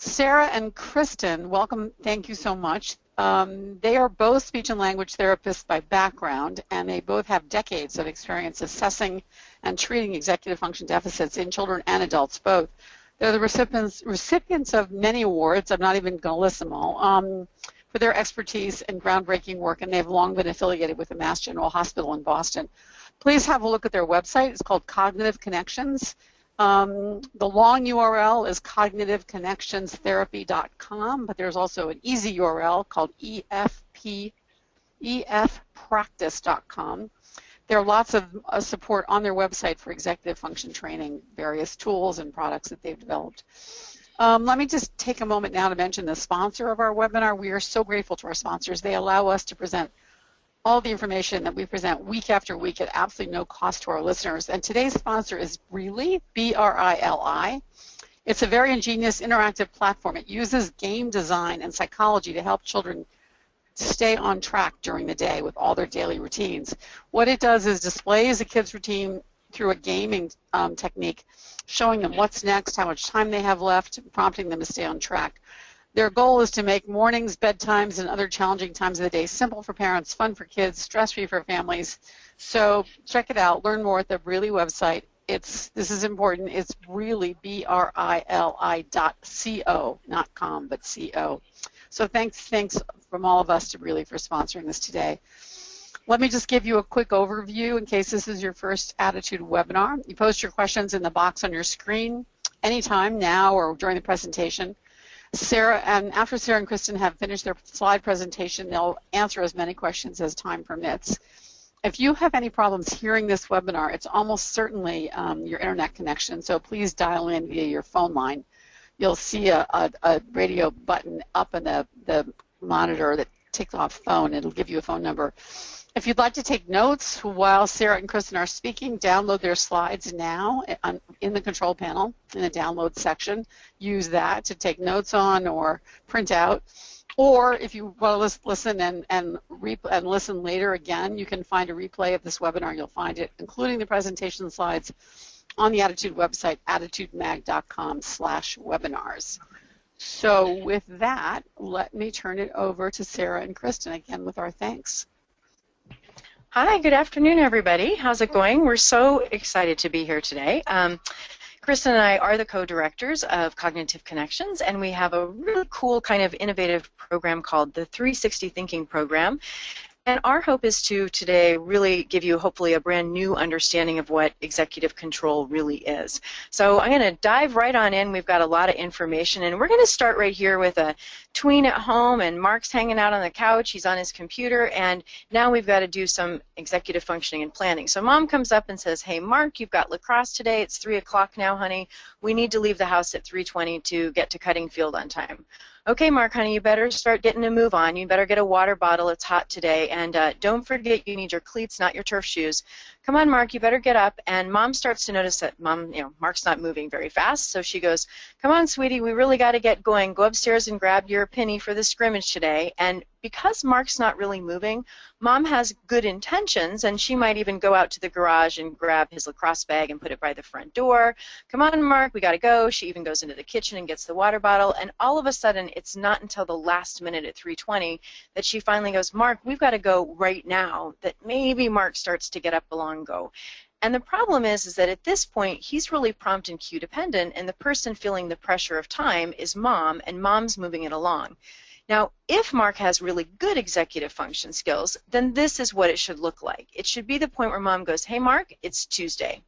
Sarah and Kristen, welcome. Thank you so much. They are both speech and language therapists by background, and they both have decades of experience assessing and treating executive function deficits in children and adults both. They're the recipients of many awards. I'm not even going to list them all, for their expertise and groundbreaking work, and they've long been affiliated with the Mass General Hospital in Boston. Please have a look at their website. It's called Cognitive Connections. The long URL is cognitiveconnectionstherapy.com, but there's also an easy URL called efpractice.com. There are lots of support on their website for executive function training, various tools and products that they've developed. Let me just take a moment now to mention the sponsor of our webinar. We are so grateful to our sponsors. They allow us to present all the information that we present week after week at absolutely no cost to our listeners. And today's sponsor is Brili, B-R-I-L-I. It's a very ingenious interactive platform. It uses game design and psychology to help children stay on track during the day with all their daily routines. What it does is displays a kid's routine through a gaming technique, showing them what's next, how much time they have left, prompting them to stay on track. Their goal is to make mornings, bedtimes, and other challenging times of the day simple for parents, fun for kids, stress-free for families. So check it out. Learn more at the Brili website. This is important. It's Brili, B-R-I-L-I.co, not com, but C-O. So thanks from all of us to Brili for sponsoring this today. Let me just give you a quick overview in case this is your first Attitude webinar. You post your questions in the box on your screen anytime now or during the presentation. After Sarah and Kristen have finished their slide presentation, they'll answer as many questions as time permits. If you have any problems hearing this webinar, it's almost certainly your internet connection, so please dial in via your phone line. You'll see a radio button up in the monitor that takes off phone. It'll give you a phone number. If you'd like to take notes while Sarah and Kristen are speaking, download their slides now in the control panel in the download section. Use that to take notes on or print out. Or if you want to listen and listen later again, you can find a replay of this webinar. You'll find it, including the presentation slides, on the Attitude website, attitudemag.com/webinars. So with that, let me turn it over to Sarah and Kristen again with our thanks. Hi, good afternoon, everybody. How's it going? We're so excited to be here today. Kristen and I are the co-directors of Cognitive Connections, and we have a really cool kind of innovative program called the 360 Thinking Program. And our hope is to today really give you hopefully a brand new understanding of what executive control really is. So I'm going to dive right on in. We've got a lot of information, and we're going to start right here with a tween at home, and Mark's hanging out on the couch. He's on his computer, and now we've got to do some executive functioning and planning. So Mom comes up and says, hey, Mark, you've got lacrosse today. It's 3 o'clock now, honey. We need to leave the house at 3:20 to get to Cutting Field on time. Okay, Mark, honey, you better start getting a move on. You better get a water bottle. It's hot today. And don't forget you need your cleats, not your turf shoes. Come on, Mark, you better get up. And Mom starts to notice that Mark's not moving very fast. So she goes, come on, sweetie, we really got to get going. Go upstairs and grab your penny for the scrimmage today. And because Mark's not really moving, Mom has good intentions, and she might even go out to the garage and grab his lacrosse bag and put it by the front door. Come on, Mark, we got to go. She even goes into the kitchen and gets the water bottle, and all of a sudden, it's not until the last minute at 3:20 that she finally goes, Mark, we've got to go right now, that maybe Mark starts to get up along go. And the problem is that at this point, he's really prompt and cue dependent, and the person feeling the pressure of time is Mom, and Mom's moving it along. Now, if Mark has really good executive function skills, then this is what it should look like. It should be the point where Mom goes, hey, Mark, it's Tuesday.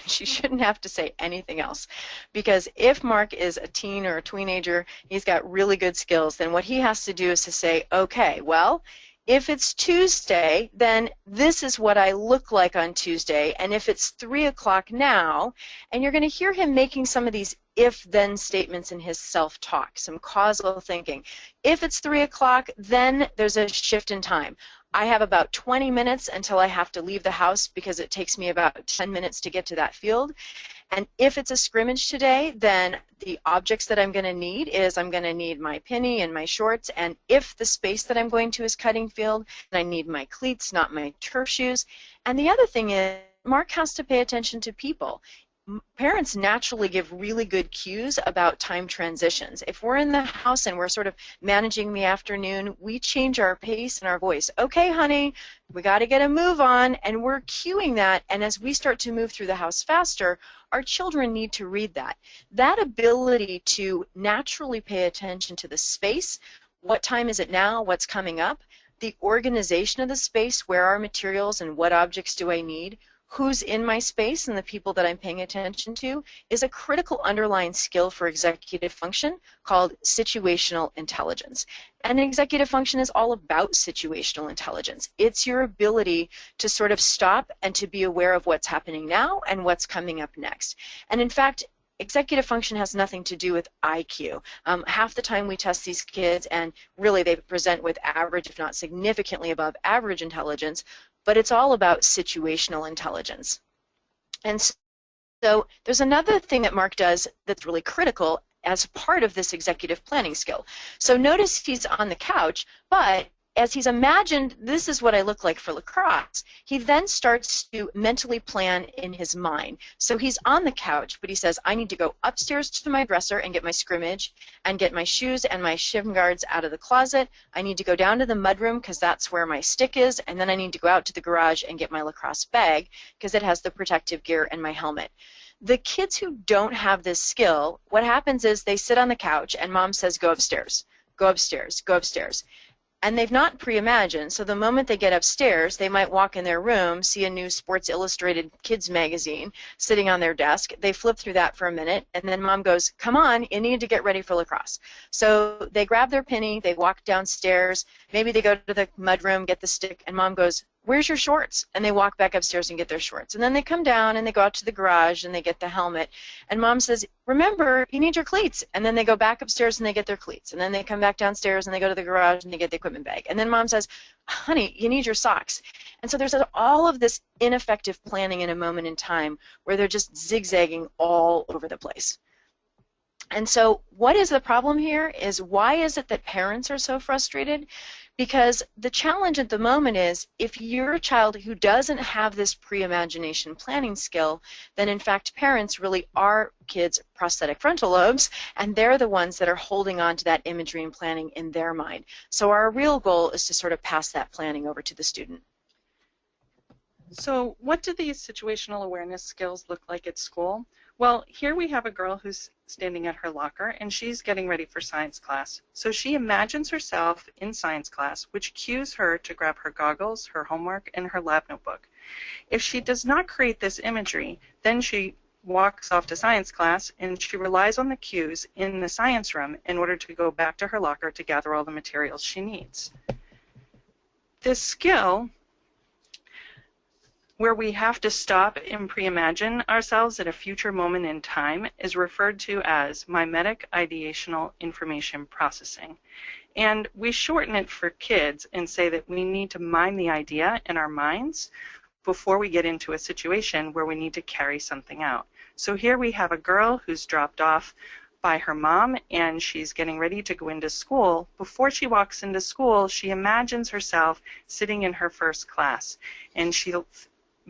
She shouldn't have to say anything else, because if Mark is a teen or a teenager, he's got really good skills, then what he has to do is to say, okay, well, if it's Tuesday, then this is what I look like on Tuesday, and if it's 3 o'clock now, and you're going to hear him making some of these if-then statements in his self-talk, some causal thinking. If it's 3 o'clock, then there's a shift in time. I have about 20 minutes until I have to leave the house because it takes me about 10 minutes to get to that field. And if it's a scrimmage today, then the objects that I'm going to need is I'm going to need my penny and my shorts, and if the space that I'm going to is Cutting Field, then I need my cleats, not my turf shoes. And the other thing is, Mark has to pay attention to people. parents naturally give really good cues about time transitions. If we're in the house and we're sort of managing the afternoon, we change our pace and our voice. Okay, honey, we got to get a move on, and we're cueing that. And as we start to move through the house faster, our children need to read that. That ability to naturally pay attention to the space, what time is it now, what's coming up, the organization of the space, where are materials and what objects do I need, who's in my space and the people that I'm paying attention to, is a critical underlying skill for executive function called situational intelligence. And executive function is all about situational intelligence. It's your ability to sort of stop and to be aware of what's happening now and what's coming up next. And in fact, executive function has nothing to do with IQ. Half the time we test these kids and really they present with average, if not significantly above average intelligence, but it's all about situational intelligence. And so there's another thing that Mark does that's really critical as part of this executive planning skill. So notice he's on the couch, but as he's imagined, this is what I look like for lacrosse, he then starts to mentally plan in his mind. So he's on the couch, but he says, I need to go upstairs to my dresser and get my scrimmage and get my shoes and my shin guards out of the closet. I need to go down to the mudroom because that's where my stick is, and then I need to go out to the garage and get my lacrosse bag because it has the protective gear and my helmet. The kids who don't have this skill, what happens is they sit on the couch and mom says, go upstairs, go upstairs, go upstairs. And they've not pre-imagined, so the moment they get upstairs, they might walk in their room, see a new Sports Illustrated kids magazine sitting on their desk. They flip through that for a minute, and then mom goes, come on, you need to get ready for lacrosse. So they grab their penny, they walk downstairs, maybe they go to the mudroom, get the stick, and mom goes, where's your shorts? And they walk back upstairs and get their shorts. And then they come down and they go out to the garage and they get the helmet. And mom says, remember, you need your cleats. And then they go back upstairs and they get their cleats. And then they come back downstairs and they go to the garage and they get the equipment bag. And then mom says, honey, you need your socks. And so there's all of this ineffective planning in a moment in time where they're just zigzagging all over the place. And so what is the problem here is why is it that parents are so frustrated? Because the challenge at the moment is if you're a child who doesn't have this pre-imagination planning skill, then in fact parents really are kids' prosthetic frontal lobes, and they're the ones that are holding on to that imagery and planning in their mind. So our real goal is to sort of pass that planning over to the student. So what do these situational awareness skills look like at school? Well, here we have a girl who's standing at her locker, and she's getting ready for science class. So she imagines herself in science class, which cues her to grab her goggles, her homework, and her lab notebook. If she does not create this imagery, then she walks off to science class, and she relies on the cues in the science room in order to go back to her locker to gather all the materials she needs. This skill, where we have to stop and pre-imagine ourselves at a future moment in time, is referred to as mimetic ideational information processing. And we shorten it for kids and say that we need to mime the idea in our minds before we get into a situation where we need to carry something out. So here we have a girl who's dropped off by her mom, and she's getting ready to go into school. Before she walks into school, she imagines herself sitting in her first class, and she'll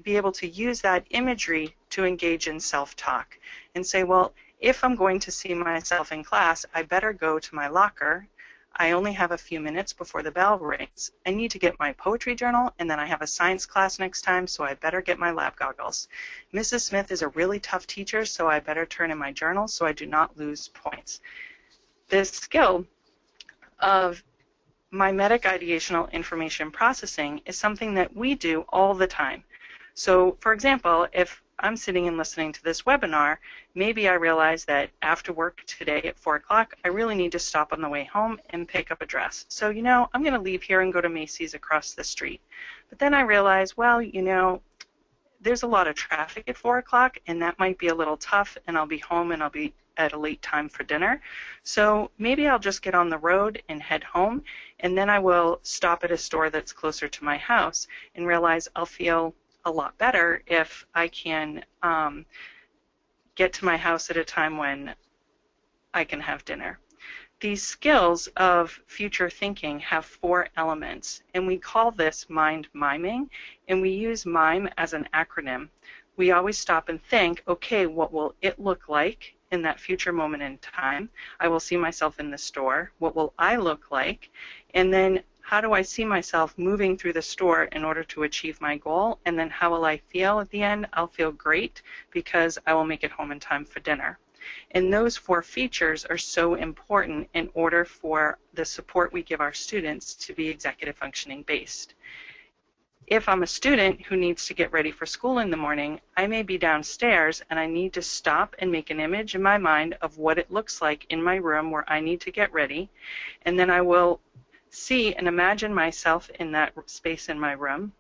be able to use that imagery to engage in self-talk and say, well, if I'm going to see myself in class, I better go to my locker. I only have a few minutes before the bell rings. I need to get my poetry journal, and then I have a science class next time, so I better get my lab goggles. Mrs. Smith is a really tough teacher, so I better turn in my journal so I do not lose points. This skill of mimetic ideational information processing is something that we do all the time. So, for example, if I'm sitting and listening to this webinar, maybe I realize that after work today at 4 o'clock, I really need to stop on the way home and pick up a dress. So, you know, I'm going to leave here and go to Macy's across the street. But then I realize, well, you know, there's a lot of traffic at 4 o'clock, and that might be a little tough, and I'll be home and I'll be at a late time for dinner. So maybe I'll just get on the road and head home, and then I will stop at a store that's closer to my house and realize I'll feel a lot better if I can get to my house at a time when I can have dinner. These skills of future thinking have 4 elements, and we call this mind miming, and we use MIME as an acronym. we always stop and think, okay, what will it look like in that future moment in time? I will see myself in the store. What will I look like? And then how do I see myself moving through the store in order to achieve my goal? And then how will I feel at the end? I'll feel great because I will make it home in time for dinner. And those 4 features are so important in order for the support we give our students to be executive functioning based. If I'm a student who needs to get ready for school in the morning, I may be downstairs and I need to stop and make an image in my mind of what it looks like in my room where I need to get ready, and then I will see and imagine myself in that space in my room,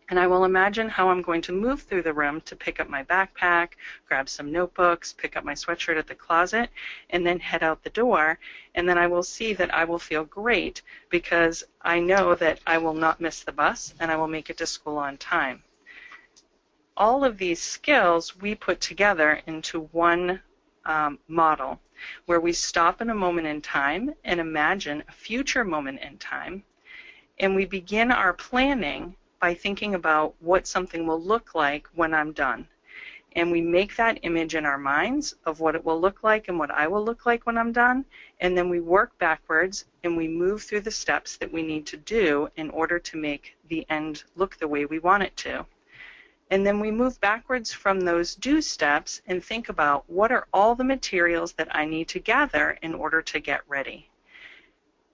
and I will imagine how I'm going to move through the room to pick up my backpack, grab some notebooks, pick up my sweatshirt at the closet, and then head out the door. And then I will see that I will feel great because I know that I will not miss the bus and I will make it to school on time. All of these skills we put together into one model where we stop in a moment in time and imagine a future moment in time, and we begin our planning by thinking about what something will look like when I'm done. And we make that image in our minds of what it will look like and what I will look like when I'm done, and then we work backwards and we move through the steps that we need to do in order to make the end look the way we want it to. And then we move backwards from those do steps and think about what are all the materials that I need to gather in order to get ready.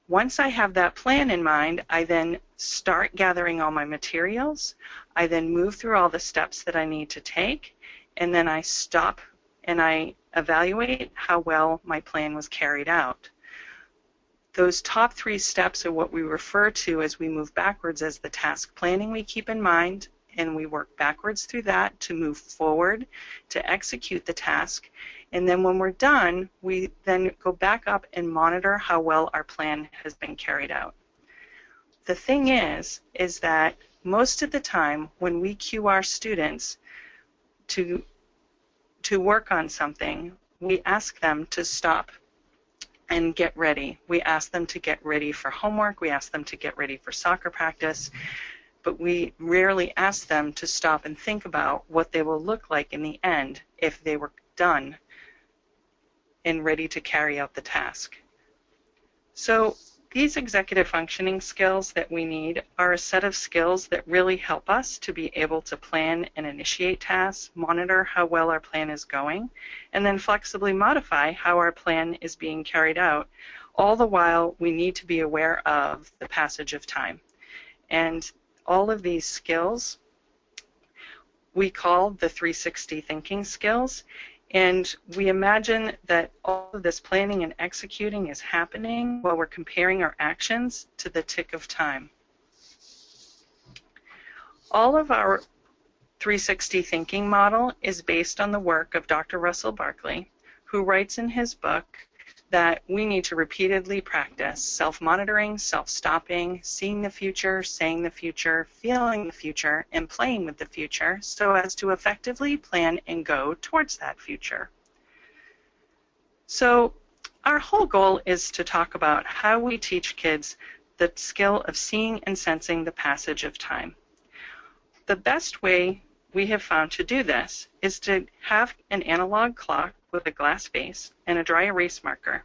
Once I have that plan in mind, I then start gathering all my materials. I then move through all the steps that I need to take, and then I stop and I evaluate how well my plan was carried out. Those top 3 steps are what we refer to as we move backwards as the task planning we keep in mind, and we work backwards through that to move forward to execute the task. And then when we're done, we then go back up and monitor how well our plan has been carried out. The thing is that most of the time when we cue our students to work on something, we ask them to stop and get ready. We ask them to get ready for homework. We ask them to get ready for soccer practice. But we rarely ask them to stop and think about what they will look like in the end if they were done and ready to carry out the task. So these executive functioning skills that we need are a set of skills that really help us to be able to plan and initiate tasks, monitor how well our plan is going, and then flexibly modify how our plan is being carried out. All the while, we need to be aware of the passage of time. And all of these skills we call the 360 thinking skills. And we imagine that all of this planning and executing is happening while we're comparing our actions to the tick of time. All of our 360 thinking model is based on the work of Dr. Russell Barkley, who writes in his book that we need to repeatedly practice self-monitoring, self-stopping, seeing the future, saying the future, feeling the future, and playing with the future so as to effectively plan and go towards that future. So our whole goal is to talk about how we teach kids the skill of seeing and sensing the passage of time. The best way we have found to do this is to have an analog clock with a glass base and a dry erase marker.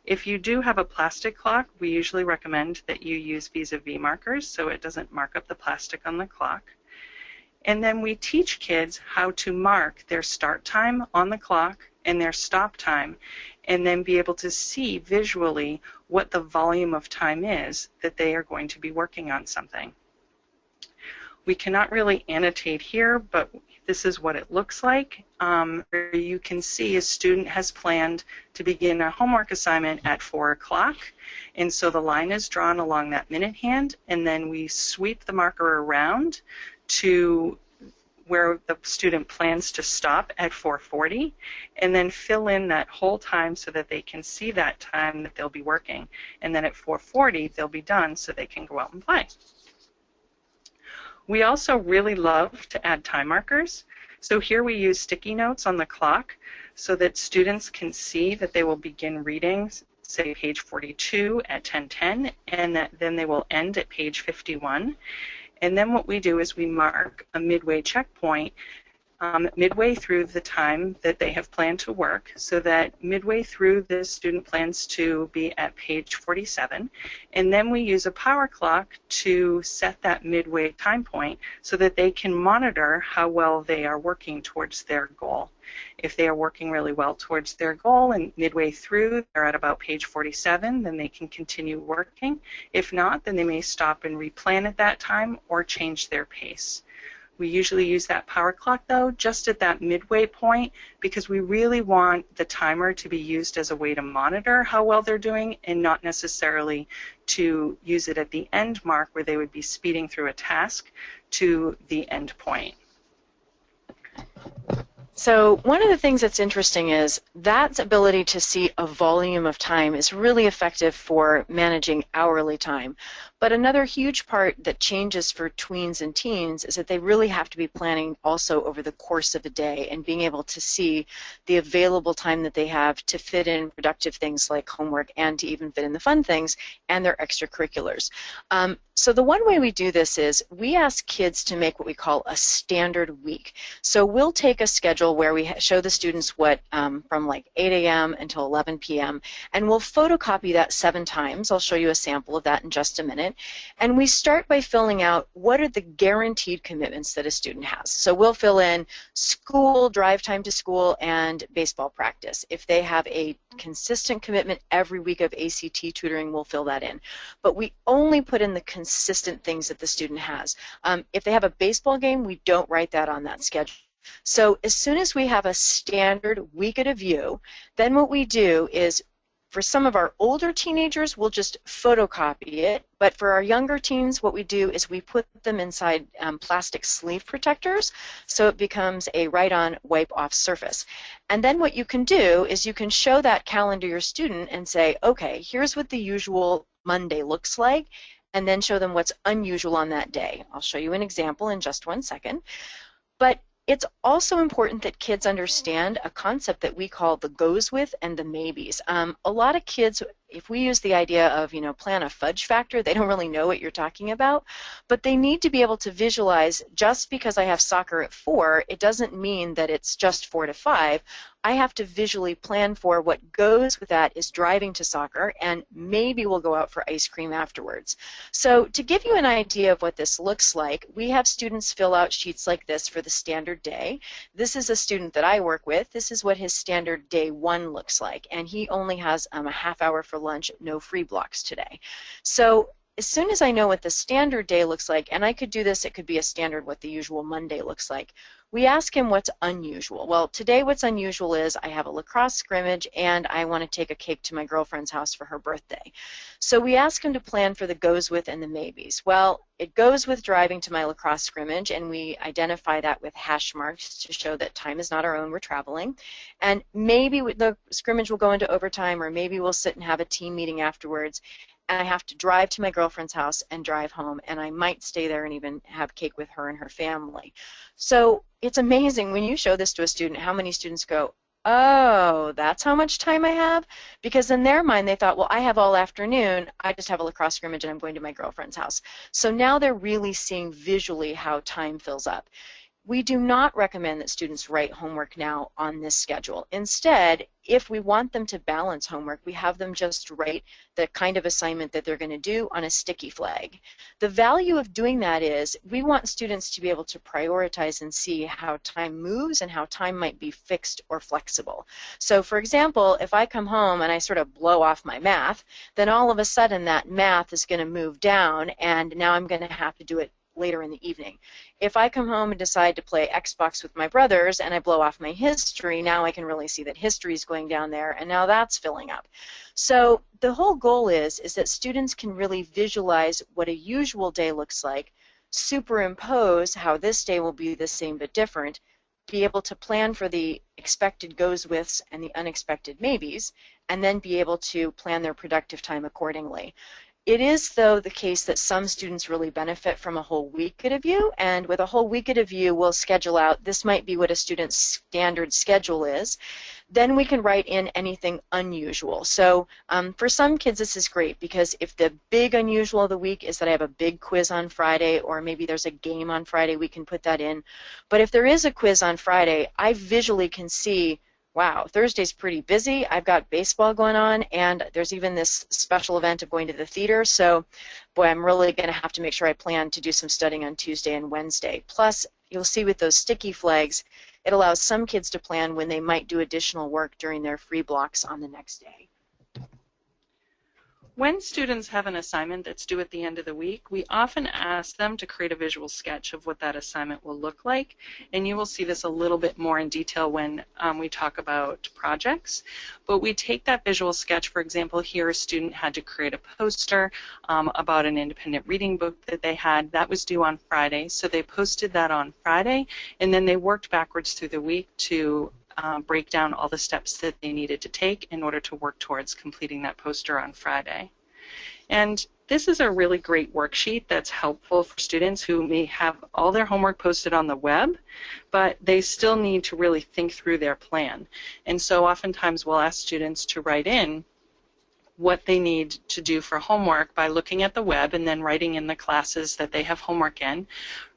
If you do have a plastic clock, we usually recommend that you use vis-a-vis markers so it doesn't mark up the plastic on the clock. And then we teach kids how to mark their start time on the clock and their stop time, and then be able to see visually what the volume of time is that they are going to be working on something. We cannot really annotate here, but this is what it looks like. You can see a student has planned to begin a homework assignment at 4 o'clock, and so the line is drawn along that minute hand, and then we sweep the marker around to where the student plans to stop at 4:40, and then fill in that whole time so that they can see that time that they'll be working. And then at 4:40, they'll be done so they can go out and play. We also really love to add time markers. So here we use sticky notes on the clock so that students can see that they will begin reading, say, page 42 at 10:10, and that then they will end at page 51. And then what we do is we mark a midway checkpoint midway through the time that they have planned to work, so that midway through the student plans to be at page 47, and then we use a power clock to set that midway time point so that they can monitor how well they are working towards their goal. If they are working really well towards their goal and midway through they're at about page 47, then they can continue working. If not, then they may stop and replan at that time or change their pace. We usually use that power clock, though, just at that midway point because we really want the timer to be used as a way to monitor how well they're doing and not necessarily to use it at the end mark where they would be speeding through a task to the end point. So one of the things that's interesting is that ability to see a volume of time is really effective for managing hourly time. But another huge part that changes for tweens and teens is that they really have to be planning also over the course of a day and being able to see the available time that they have to fit in productive things like homework and to even fit in the fun things and their extracurriculars. So the one way we do this is we ask kids to make what we call a standard week. So we'll take a schedule where we show the students what from like 8 a.m. until 11 p.m. and we'll photocopy that 7 times. I'll show you a sample of that in just a minute. And we start by filling out what are the guaranteed commitments that a student has. So we'll fill in school, drive time to school, and baseball practice. If they have a consistent commitment every week of ACT tutoring, we'll fill that in. But we only put in the consistent things that the student has. If they have a baseball game, we don't write that on that schedule. So as soon as we have a standard week at a view, then what we do is for some of our older teenagers, we'll just photocopy it. But for our younger teens, what we do is we put them inside plastic sleeve protectors, so it becomes a write-on, wipe-off surface. And then what you can do is you can show that calendar your student and say, okay, here's what the usual Monday looks like, and then show them what's unusual on that day. I'll show you an example in just 1 second. But it's also important that kids understand a concept that we call the goes with and the maybes. A lot of kids, if we use the idea of, plan a fudge factor, they don't really know what you're talking about, but they need to be able to visualize just because I have soccer at 4, it doesn't mean that it's just 4 to 5. I have to visually plan for what goes with that is driving to soccer, and maybe we'll go out for ice cream afterwards. So to give you an idea of what this looks like, we have students fill out sheets like this for the standard day. This is a student that I work with. This is what his standard day 1 looks like, and he only has a half hour for lunch, no free blocks today. So as soon as I know what the standard day looks like, and I could do this, it could be a standard what the usual Monday looks like, we ask him what's unusual. Well, today what's unusual is I have a lacrosse scrimmage and I want to take a cake to my girlfriend's house for her birthday. So we ask him to plan for the goes with and the maybes. Well, it goes with driving to my lacrosse scrimmage, and we identify that with hash marks to show that time is not our own, we're traveling. And maybe the scrimmage will go into overtime, or maybe we'll sit and have a team meeting afterwards, and I have to drive to my girlfriend's house and drive home, and I might stay there and even have cake with her and her family. So it's amazing when you show this to a student how many students go, oh, that's how much time I have? Because in their mind they thought, well, I have all afternoon, I just have a lacrosse scrimmage and I'm going to my girlfriend's house. So now they're really seeing visually how time fills up. We do not recommend that students write homework now on this schedule. Instead, if we want them to balance homework, we have them just write the kind of assignment that they're going to do on a sticky flag. The value of doing that is we want students to be able to prioritize and see how time moves and how time might be fixed or flexible. So for example, if I come home and I sort of blow off my math, then all of a sudden that math is going to move down, and now I'm going to have to do it later in the evening. If I come home and decide to play Xbox with my brothers and I blow off my history, now I can really see that history is going down there, and now that's filling up. So the whole goal is that students can really visualize what a usual day looks like, superimpose how this day will be the same but different, be able to plan for the expected goes-withs and the unexpected maybes, and then be able to plan their productive time accordingly. It is, though, the case that some students really benefit from a whole week at a view, and with a whole week at a view, we'll schedule out, this might be what a student's standard schedule is. Then we can write in anything unusual. So for some kids, this is great, because if the big unusual of the week is that I have a big quiz on Friday, or maybe there's a game on Friday, we can put that in. But if there is a quiz on Friday, I visually can see, wow, Thursday's pretty busy. I've got baseball going on, and there's even this special event of going to the theater. So, boy, I'm really going to have to make sure I plan to do some studying on Tuesday and Wednesday. Plus, you'll see with those sticky flags, it allows some kids to plan when they might do additional work during their free blocks on the next day. When students have an assignment that's due at the end of the week, we often ask them to create a visual sketch of what that assignment will look like, and you will see this a little bit more in detail when we talk about projects. But we take that visual sketch, for example, here a student had to create a poster about an independent reading book that they had. That was due on Friday, so they posted that on Friday, and then they worked backwards through the week to break down all the steps that they needed to take in order to work towards completing that poster on Friday. And this is a really great worksheet that's helpful for students who may have all their homework posted on the web, but they still need to really think through their plan. And so oftentimes we'll ask students to write in what they need to do for homework by looking at the web and then writing in the classes that they have homework in,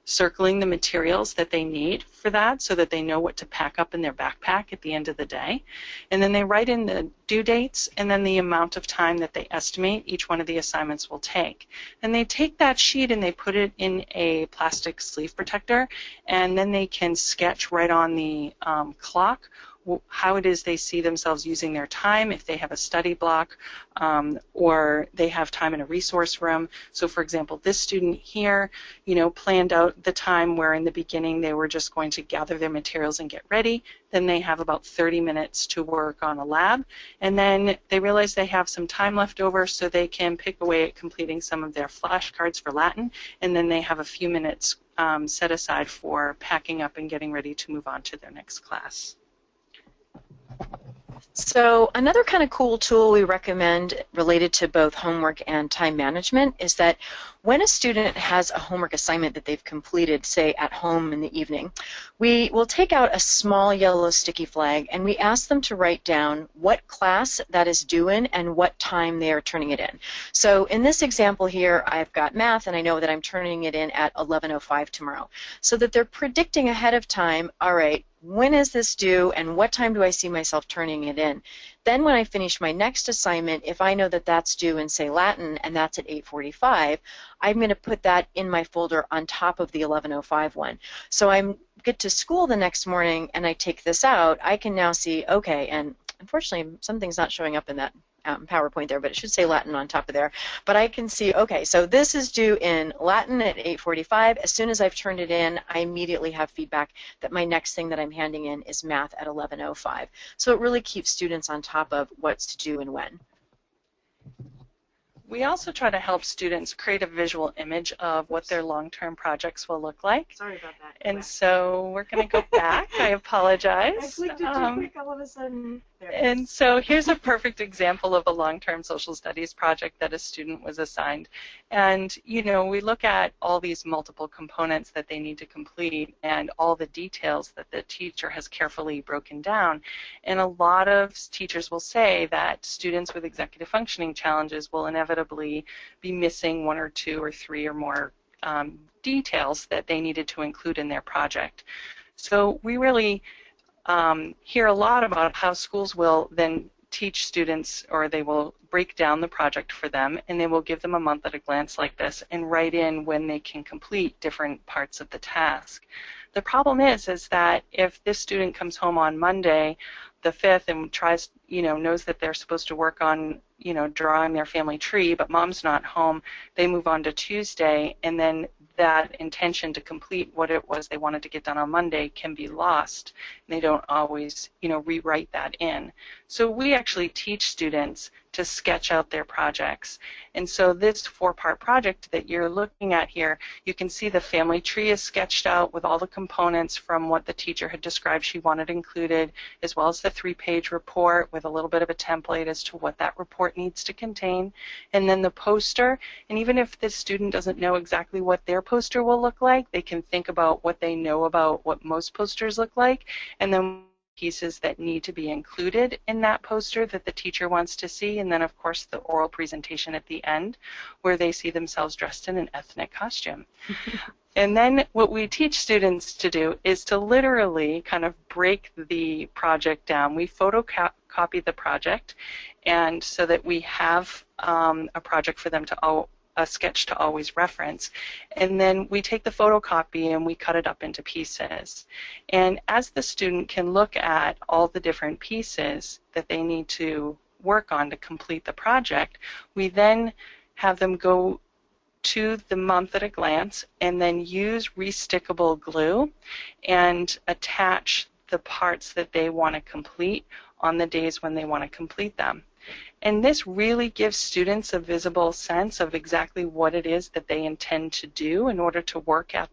circling the materials that they need for that so that they know what to pack up in their backpack at the end of the day. And then they write in the due dates and then the amount of time that they estimate each one of the assignments will take. And they take that sheet and they put it in a plastic sleeve protector, and then they can sketch right on the clock how it is they see themselves using their time, if they have a study block or they have time in a resource room. So for example, this student here, planned out the time where in the beginning they were just going to gather their materials and get ready. Then they have about 30 minutes to work on a lab, and then they realize they have some time left over so they can pick away at completing some of their flashcards for Latin, and then they have a few minutes set aside for packing up and getting ready to move on to their next class. So another kind of cool tool we recommend related to both homework and time management is that when a student has a homework assignment that they've completed, say at home in the evening, we will take out a small yellow sticky flag and we ask them to write down what class that is due in and what time they are turning it in. So in this example here, I've got math and I know that I'm turning it in at 11:05 tomorrow. So that they're predicting ahead of time, all right, when is this due and what time do I see myself turning it in? Then when I finish my next assignment, if I know that that's due in, say, Latin, and that's at 8:45, I'm going to put that in my folder on top of the 11:05 one. So I get to school the next morning and I take this out, I can now see, okay, and unfortunately something's not showing up in that PowerPoint there, but it should say Latin on top of there. But I can see, okay, so this is due in Latin at 8:45. As soon as I've turned it in, I immediately have feedback that my next thing that I'm handing in is math at 11:05. So it really keeps students on top of what's to do and when. We also try to help students create a visual image of what their long-term projects will look like. Sorry about that. And so we're going to go back. I apologize. I clicked it too quick all of a sudden. And so here's a perfect example of a long-term social studies project that a student was assigned. And, we look at all these multiple components that they need to complete and all the details that the teacher has carefully broken down. And a lot of teachers will say that students with executive functioning challenges will inevitably be missing one or two or three or more details that they needed to include in their project. So we really hear a lot about how schools will then teach students, or they will break down the project for them, and they will give them a month at a glance like this and write in when they can complete different parts of the task. The problem is that if this student comes home on Monday, the 5th, and tries, knows that they're supposed to work on, drawing their family tree, but mom's not home, they move on to Tuesday, and then that intention to complete what it was they wanted to get done on Monday can be lost. And they don't always, rewrite that in. So we actually teach students to sketch out their projects. And so this 4-part project that you're looking at here, you can see the family tree is sketched out with all the components from what the teacher had described she wanted included, as well as the 3-page report with a little bit of a template as to what that report needs to contain. And then the poster, and even if the student doesn't know exactly what their poster will look like, they can think about what they know about what most posters look like, and then pieces that need to be included in that poster that the teacher wants to see, and then of course the oral presentation at the end where they see themselves dressed in an ethnic costume. And then what we teach students to do is to literally kind of break the project down. We photocopy the project, and so that we have a project for them to a sketch to always reference, and then we take the photocopy and we cut it up into pieces. And as the student can look at all the different pieces that they need to work on to complete the project, we then have them go to the month at a glance and then use restickable glue and attach the parts that they want to complete on the days when they want to complete them. And this really gives students a visible sense of exactly what it is that they intend to do in order to work at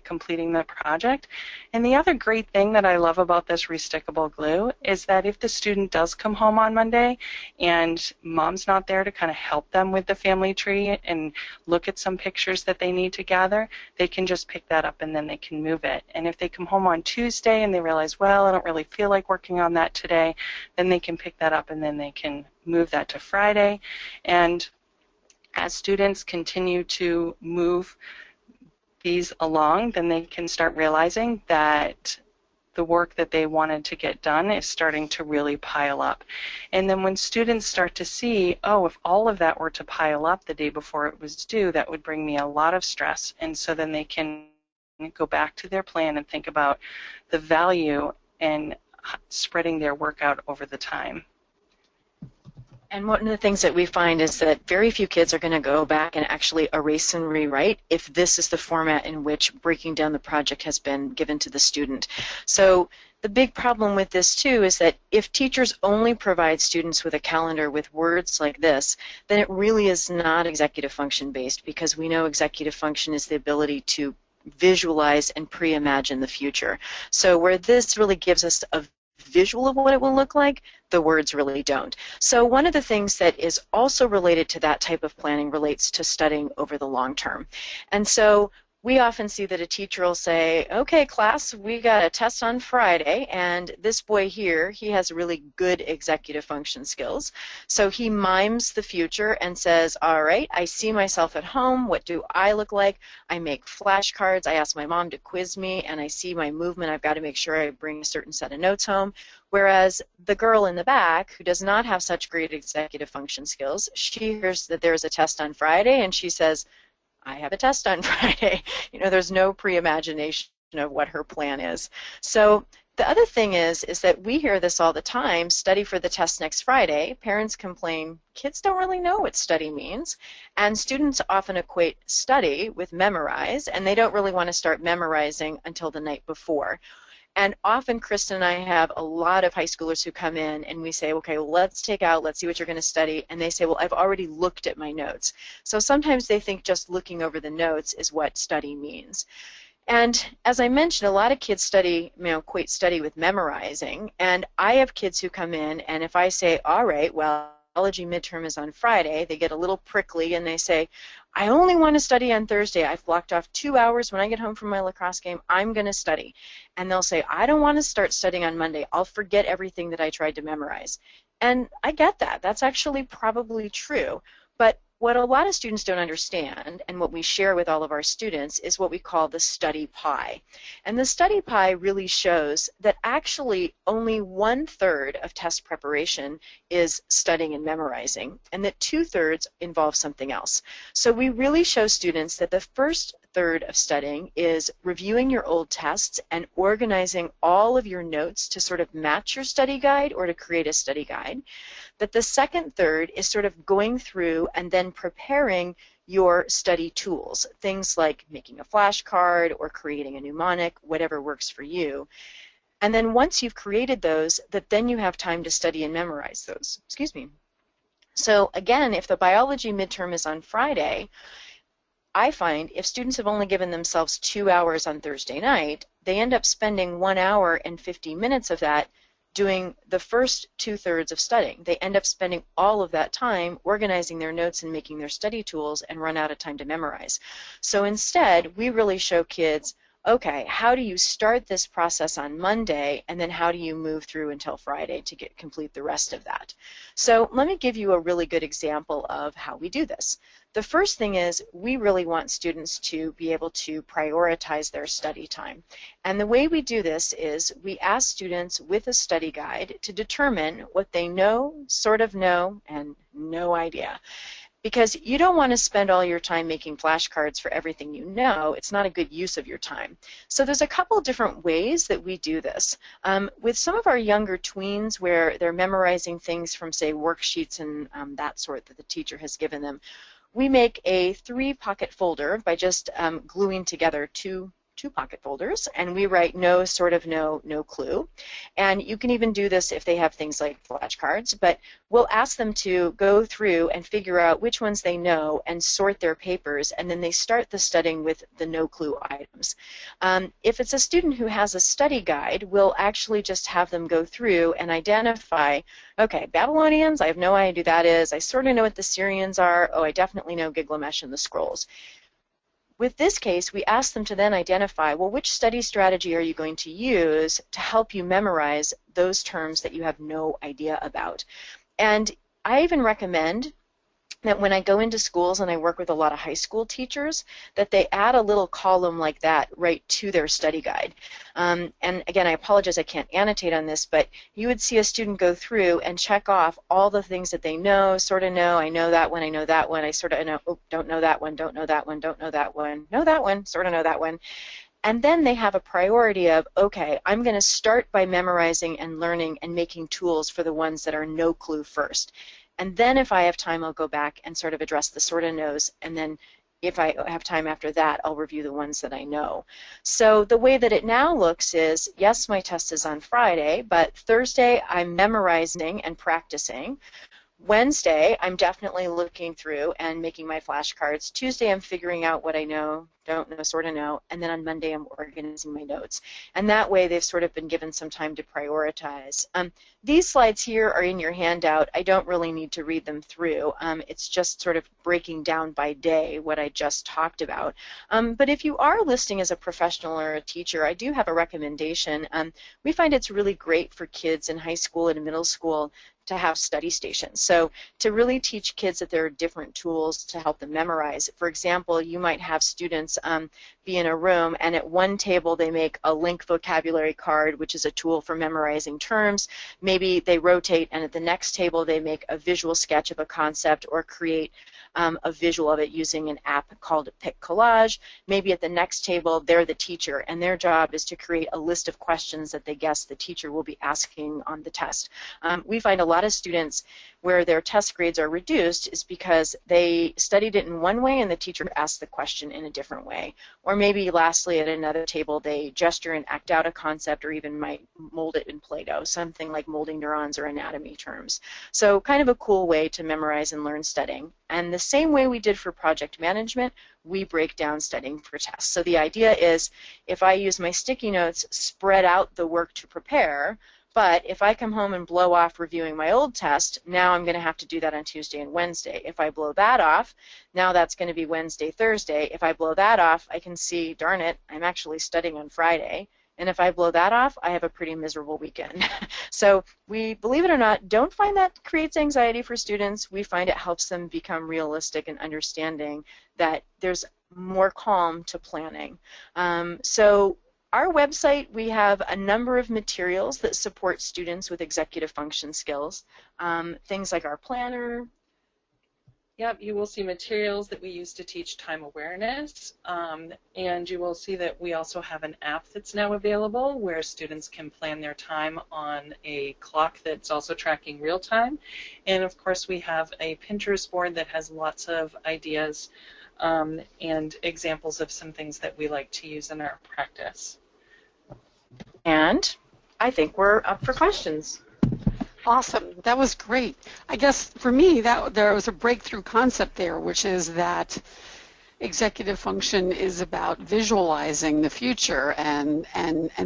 completing the project. And the other great thing that I love about this restickable glue is that if the student does come home on Monday and mom's not there to kind of help them with the family tree and look at some pictures that they need to gather, they can just pick that up and then they can move it. And if they come home on Tuesday and they realize, well, I don't really feel like working on that today, then they can pick that up and then they can move that to Friday. And as students continue to move these along, then they can start realizing that the work that they wanted to get done is starting to really pile up. And then when students start to see, oh, if all of that were to pile up the day before it was due, that would bring me a lot of stress. And so then they can go back to their plan and think about the value in spreading their work out over the time. And one of the things that we find is that very few kids are going to go back and actually erase and rewrite if this is the format in which breaking down the project has been given to the student. So the big problem with this too is that if teachers only provide students with a calendar with words like this, then it really is not executive function based, because we know executive function is the ability to visualize and pre-imagine the future. So where this really gives us a visual of what it will look like, the words really don't. So one of the things that is also related to that type of planning relates to studying over the long term. And so we often see that a teacher will say, okay, class, we got a test on Friday, and this boy here, he has really good executive function skills. So he mimes the future and says, all right, I see myself at home. What do I look like? I make flashcards. I ask my mom to quiz me, and I see my movement. I've got to make sure I bring a certain set of notes home. Whereas the girl in the back, who does not have such great executive function skills, she hears that there's a test on Friday, and she says, I have a test on Friday. You know, there's no pre-imagination of what her plan is. So the other thing is that we hear this all the time, study for the test next Friday. Parents complain, kids don't really know what study means. And students often equate study with memorize, and they don't really want to start memorizing until the night before. And often Kristen and I have a lot of high schoolers who come in and we say, okay, well, let's see what you're going to study. And they say, well, I've already looked at my notes. So sometimes they think just looking over the notes is what study means. And as I mentioned, a lot of kids study, equate study with memorizing. And I have kids who come in, and if I say, all right, well, biology midterm is on Friday, they get a little prickly and they say, I only want to study on Thursday. I've blocked off 2 hours when I get home from my lacrosse game. I'm going to study. And they'll say, I don't want to start studying on Monday. I'll forget everything that I tried to memorize. And I get that. That's actually probably true. But what a lot of students don't understand, and what we share with all of our students, is what we call the study pie. And the study pie really shows that actually only 1/3 of test preparation is studying and memorizing, and that 2/3 involve something else. So we really show students that the first third of studying is reviewing your old tests and organizing all of your notes to sort of match your study guide or to create a study guide. That the second third is sort of going through and then preparing your study tools, things like making a flashcard or creating a mnemonic, whatever works for you. And then once you've created those, that then you have time to study and memorize those. Excuse me. So again, if the biology midterm is on Friday, I find if students have only given themselves 2 hours on Thursday night, they end up spending 1 hour and 50 minutes of that doing the first 2/3 of studying. They end up spending all of that time organizing their notes and making their study tools and run out of time to memorize. So instead, we really show kids, okay, how do you start this process on Monday, and then how do you move through until Friday to complete the rest of that? So let me give you a really good example of how we do this. The first thing is we really want students to be able to prioritize their study time. And the way we do this is we ask students with a study guide to determine what they know, sort of know, and no idea. Because you don't want to spend all your time making flashcards for everything you know. It's not a good use of your time. So there's a couple different ways that we do this. With some of our younger tweens where they're memorizing things from, say, worksheets and that sort that the teacher has given them, we make a 3-pocket folder by just gluing together two pocket folders, and we write no, sort of know, no clue. And you can even do this if they have things like flashcards, but we'll ask them to go through and figure out which ones they know and sort their papers, and then they start the studying with the no clue items. If it's a student who has a study guide, we'll actually just have them go through and identify, okay, Babylonians, I have no idea who that is. I sort of know what the Syrians are. Oh, I definitely know Gilgamesh and the scrolls. With this case, we ask them to then identify, well, which study strategy are you going to use to help you memorize those terms that you have no idea about? And I even recommend that when I go into schools and I work with a lot of high school teachers, that they add a little column like that right to their study guide. And again, I apologize I can't annotate on this, but you would see a student go through and check off all the things that they know, sort of know, I know that one, I know that one, I sort of know, oh, don't know that one, don't know that one, don't know that one, know that one, sort of know that one. And then they have a priority of, okay, I'm going to start by memorizing and learning and making tools for the ones that are no clue first. And then if I have time, I'll go back and sort of address the sort of knows, and then if I have time after that, I'll review the ones that I know. So the way that it now looks is, yes, my test is on Friday, but Thursday I'm memorizing and practicing. Wednesday, I'm definitely looking through and making my flashcards. Tuesday, I'm figuring out what I know, don't know, sort of know, and then on Monday, I'm organizing my notes. And that way, they've sort of been given some time to prioritize. These slides here are in your handout. I don't really need to read them through. It's just sort of breaking down by day what I just talked about. But if you are listening as a professional or a teacher, I do have a recommendation. We find it's really great for kids in high school and middle school to have study stations. So to really teach kids that there are different tools to help them memorize. For example, you might have students be in a room, and at one table they make a link vocabulary card, which is a tool for memorizing terms. Maybe they rotate, and at the next table they make a visual sketch of a concept or create a visual of it using an app called Pic Collage. Maybe at the next table they're the teacher, and their job is to create a list of questions that they guess the teacher will be asking on the test. We find a lot of students where their test grades are reduced is because they studied it in one way and the teacher asked the question in a different way. Or maybe lastly at another table they gesture and act out a concept or even might mold it in Play-Doh, something like molding neurons or anatomy terms. So kind of a cool way to memorize and learn studying. And the same way we did for project management, we break down studying for tests. So the idea is if I use my sticky notes, spread out the work to prepare, but if I come home and blow off reviewing my old test, now I'm going to have to do that on Tuesday and Wednesday. If I blow that off, now that's going to be Wednesday, Thursday. If I blow that off, I can see, darn it, I'm actually studying on Friday. And if I blow that off, I have a pretty miserable weekend. So we, believe it or not, don't find that creates anxiety for students. We find it helps them become realistic and understanding that there's more calm to planning. So our website, we have a number of materials that support students with executive function skills. Things like our planner. Yep, you will see materials that we use to teach time awareness, and you will see that we also have an app that's now available where students can plan their time on a clock that's also tracking real time. And of course we have a Pinterest board that has lots of ideas and examples of some things that we like to use in our practice. And I think we're up for questions. Awesome. That was great. I guess for me, that there was a breakthrough concept there, which is that executive function is about visualizing the future, and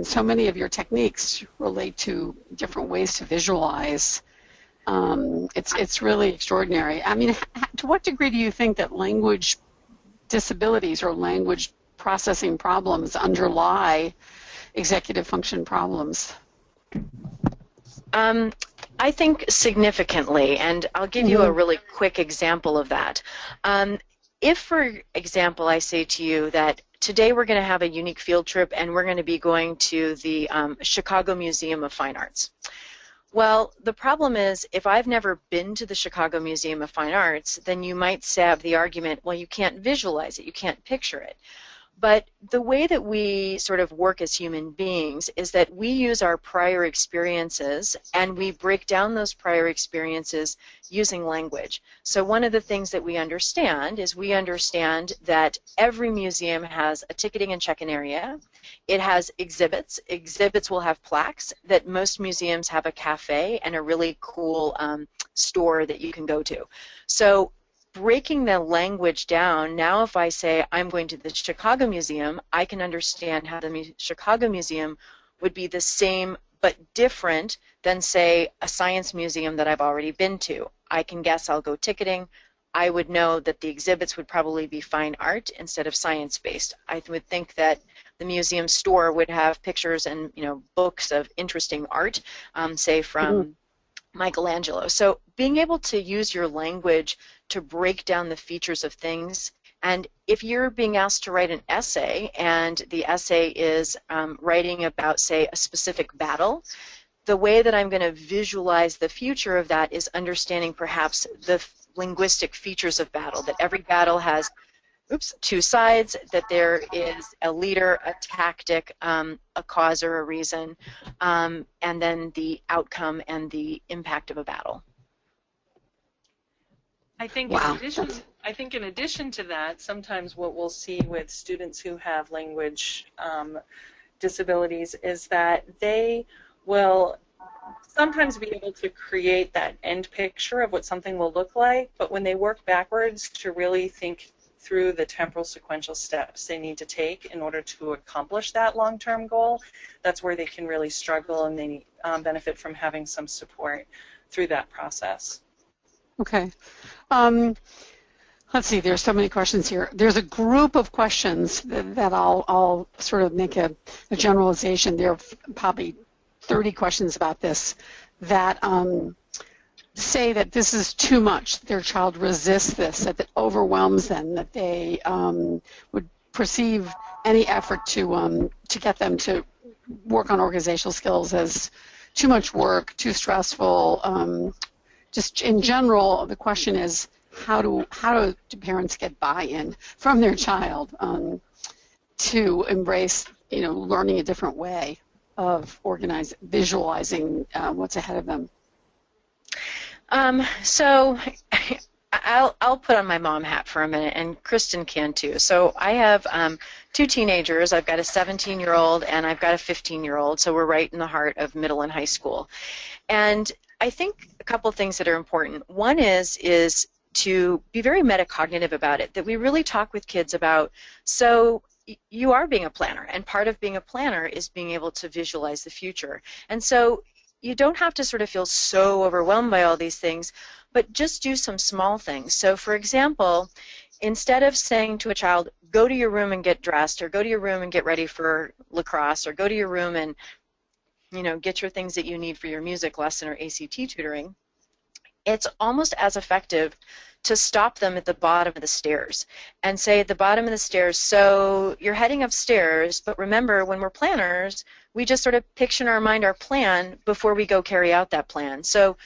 so many of your techniques relate to different ways to visualize. It's really extraordinary. I mean, to what degree do you think that language disabilities or language processing problems underlie executive function problems? I think significantly, and I'll give you a really quick example of that. If, for example, I say to you that today we're going to have a unique field trip and we're going to be going to the Chicago Museum of Fine Arts. Well, the problem is, if I've never been to the Chicago Museum of Fine Arts, then you might have the argument, well, you can't visualize it, you can't picture it. But the way that we sort of work as human beings is that we use our prior experiences and we break down those prior experiences using language. So one of the things that we understand is we understand that every museum has a ticketing and check-in area. It has exhibits. Exhibits will have plaques. That most museums have a cafe and a really cool store that you can go to. So breaking the language down, now if I say I'm going to the Chicago Museum, I can understand how the Chicago Museum would be the same but different than, say, a science museum that I've already been to. I can guess I'll go ticketing. I would know that the exhibits would probably be fine art instead of science-based. I would think that the museum store would have pictures and books of interesting art, say from Michelangelo. So being able to use your language to break down the features of things, and if you're being asked to write an essay and the essay is writing about, say, a specific battle, the way that I'm going to visualize the future of that is understanding perhaps the linguistic features of battle, that every battle has two sides, that there is a leader, a tactic, a cause or a reason, and then the outcome and the impact of a battle. I think in addition to that, sometimes what we'll see with students who have language disabilities is that they will sometimes be able to create that end picture of what something will look like, but when they work backwards to really think through the temporal sequential steps they need to take in order to accomplish that long-term goal, that's where they can really struggle, and they benefit from having some support through that process. Okay. Let's see, there's so many questions here. There's a group of questions that I'll sort of make a generalization. There are probably 30 questions about this that say that this is too much, their child resists this, that it overwhelms them, that they would perceive any effort to get them to work on organizational skills as too much work, too stressful. Just in general, the question is, how do parents get buy-in from their child to embrace, learning a different way of visualizing what's ahead of them? So I'll put on my mom hat for a minute, and Kristen can too. So I have two teenagers. I've got a 17-year-old and I've got a 15-year-old, so we're right in the heart of middle and high school. And I think a couple of things that are important. One is to be very metacognitive about it, that we really talk with kids about, so you are being a planner, and part of being a planner is being able to visualize the future. And so you don't have to sort of feel so overwhelmed by all these things, but just do some small things. So for example, instead of saying to a child, go to your room and get dressed, or go to your room and get ready for lacrosse, or go to your room and get your things that you need for your music lesson or ACT tutoring, it's almost as effective to stop them at the bottom of the stairs and say at the bottom of the stairs, so you're heading upstairs, but remember, when we're planners, we just sort of picture in our mind our plan before we go carry out that plan. So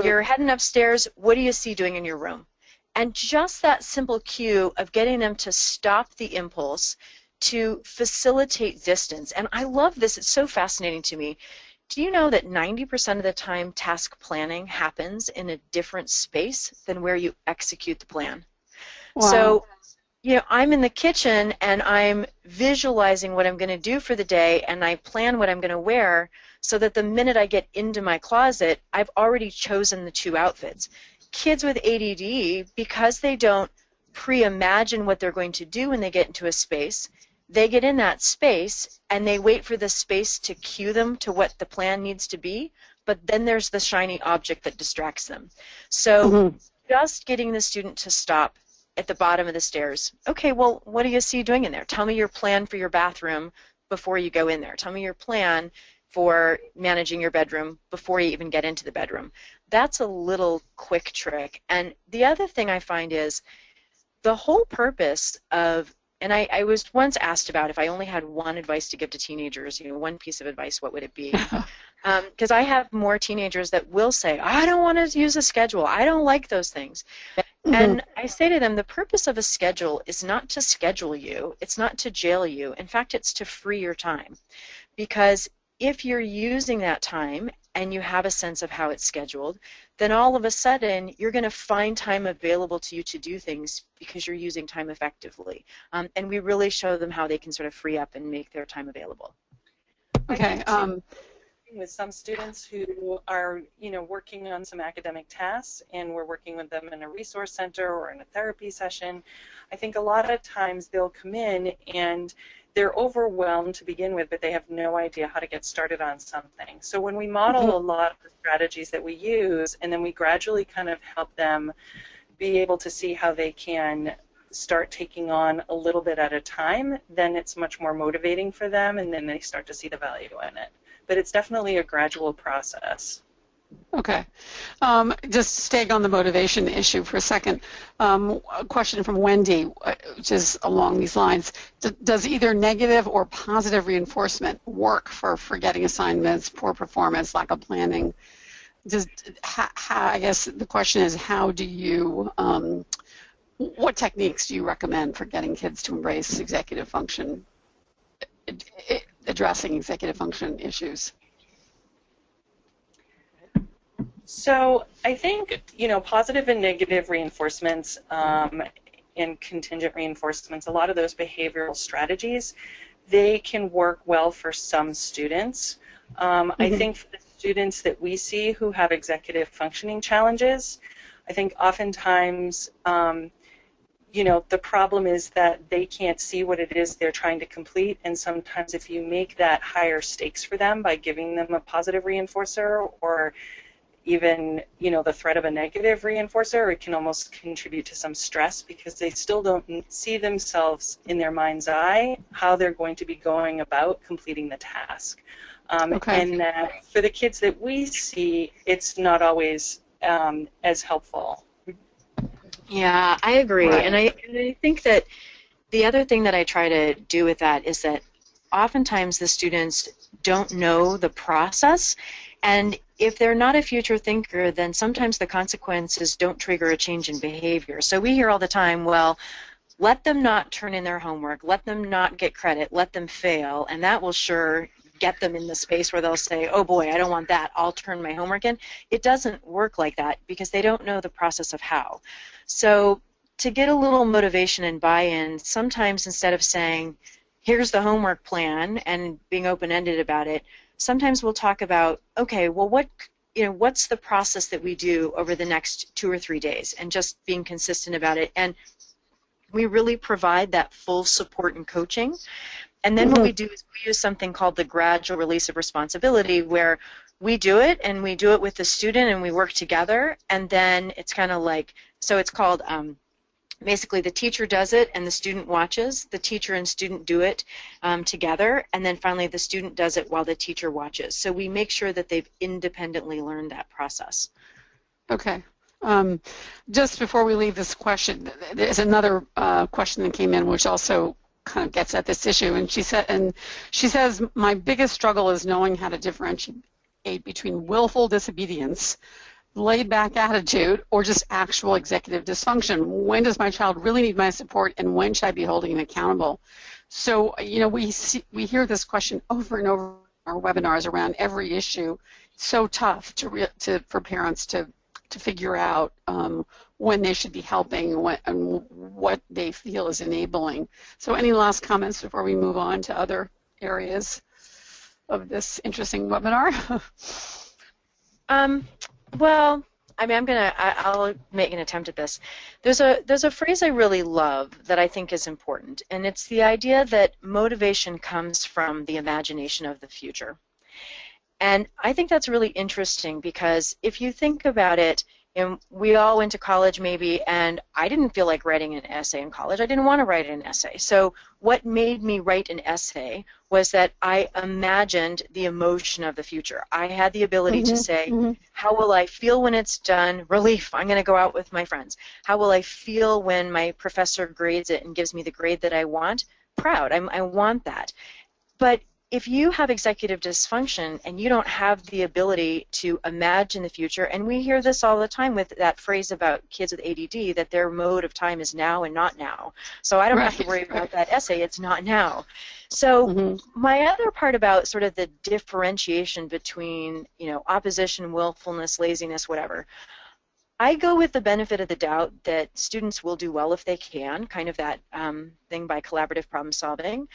you're heading upstairs, what do you see doing in your room? And just that simple cue of getting them to stop the impulse to facilitate distance. And I love this, it's so fascinating to me. Do you know that 90% of the time task planning happens in a different space than where you execute the plan? Wow. So, I'm in the kitchen and I'm visualizing what I'm going to do for the day, and I plan what I'm going to wear, so that the minute I get into my closet, I've already chosen the 2 outfits. Kids with ADD, because they don't pre-imagine what they're going to do when they get into a space, they get in that space and they wait for the space to cue them to what the plan needs to be, but then there's the shiny object that distracts them. So just getting the student to stop at the bottom of the stairs. Okay, well, what do you see doing in there? Tell me your plan for your bathroom before you go in there. Tell me your plan for managing your bedroom before you even get into the bedroom. That's a little quick trick. And the other thing I find is the whole purpose of, and I was once asked about if I only had one advice to give to teenagers, one piece of advice, what would it be? Because I have more teenagers that will say, I don't want to use a schedule. I don't like those things. And I say to them, the purpose of a schedule is not to schedule you. It's not to jail you. In fact, it's to free your time. Because if you're using that time and you have a sense of how it's scheduled, then all of a sudden you're going to find time available to you to do things because you're using time effectively. And we really show them how they can sort of free up and make their time available. Okay. With some students who are, working on some academic tasks, and we're working with them in a resource center or in a therapy session, I think a lot of times they'll come in and they're overwhelmed to begin with, but they have no idea how to get started on something. So when we model a lot of the strategies that we use, and then we gradually kind of help them be able to see how they can start taking on a little bit at a time, then it's much more motivating for them, and then they start to see the value in it. But it's definitely a gradual process. Okay. Just staying on the motivation issue for a second, a question from Wendy, which is along these lines. Does either negative or positive reinforcement work for forgetting assignments, poor performance, lack of planning? I guess the question is, how do you, what techniques do you recommend for getting kids to embrace executive function, addressing executive function issues? So I think, positive and negative reinforcements and contingent reinforcements, a lot of those behavioral strategies, they can work well for some students. I think for the students that we see who have executive functioning challenges, I think oftentimes, the problem is that they can't see what it is they're trying to complete, and sometimes if you make that higher stakes for them by giving them a positive reinforcer or even, the threat of a negative reinforcer, it can almost contribute to some stress because they still don't see themselves in their mind's eye how they're going to be going about completing the task. And that for the kids that we see, it's not always as helpful. Yeah, I agree. Right. And I think that the other thing that I try to do with that is that oftentimes the students don't know the process, and if they're not a future thinker, then sometimes the consequences don't trigger a change in behavior. So we hear all the time, well, let them not turn in their homework, let them not get credit, let them fail, and that will sure get them in the space where they'll say, oh boy, I don't want that, I'll turn my homework in. It doesn't work like that because they don't know the process of how. So to get a little motivation and buy-in, sometimes instead of saying, here's the homework plan and being open-ended about it, sometimes we'll talk about, okay, well, what's the process that we do over the next 2 or 3 days, and just being consistent about it. And we really provide that full support and coaching. And then what we do is we use something called the gradual release of responsibility, where we do it, and we do it with the student, and we work together, and then it's kind of like, so it's called, basically the teacher does it and the student watches. The teacher and student do it together, and then finally the student does it while the teacher watches. So we make sure that they've independently learned that process. Okay. Just before we leave this question, there's another question that came in which also kind of gets at this issue, and she says, my biggest struggle is knowing how to differentiate between willful disobedience, laid-back attitude, or just actual executive dysfunction. When does my child really need my support, and when should I be holding him accountable? So, we hear this question over and over in our webinars around every issue. It's so tough for parents to figure out when they should be helping and what they feel is enabling. So any last comments before we move on to other areas of this interesting webinar? Well, I mean, I'll make an attempt at this. There's a phrase I really love that I think is important, and it's the idea that motivation comes from the imagination of the future. And I think that's really interesting because if you think about it, and we all went to college maybe, and I didn't feel like writing an essay in college. I didn't want to write an essay. So what made me write an essay was that I imagined the emotion of the future. I had the ability to say, how will I feel when it's done? Relief. I'm going to go out with my friends. How will I feel when my professor grades it and gives me the grade that I want? Proud. I want that. But if you have executive dysfunction and you don't have the ability to imagine the future, and we hear this all the time with that phrase about kids with ADD, that their mode of time is now and not now. So I don't have to worry about that essay, it's not now. So my other part about sort of the differentiation between, opposition, willfulness, laziness, whatever, I go with the benefit of the doubt that students will do well if they can, kind of that thing by collaborative problem solving.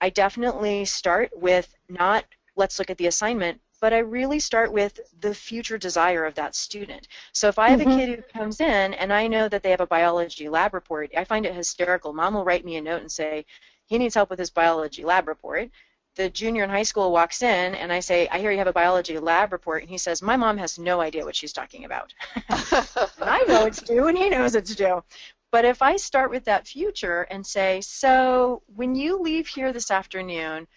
I definitely start with not, let's look at the assignment, but I really start with the future desire of that student. So if I have a kid who comes in and I know that they have a biology lab report, I find it hysterical. Mom will write me a note and say, he needs help with his biology lab report. The junior in high school walks in and I say, I hear you have a biology lab report, and he says, my mom has no idea what she's talking about. And I know it's due and he knows it's due. But if I start with that future and say, so when you leave here this afternoon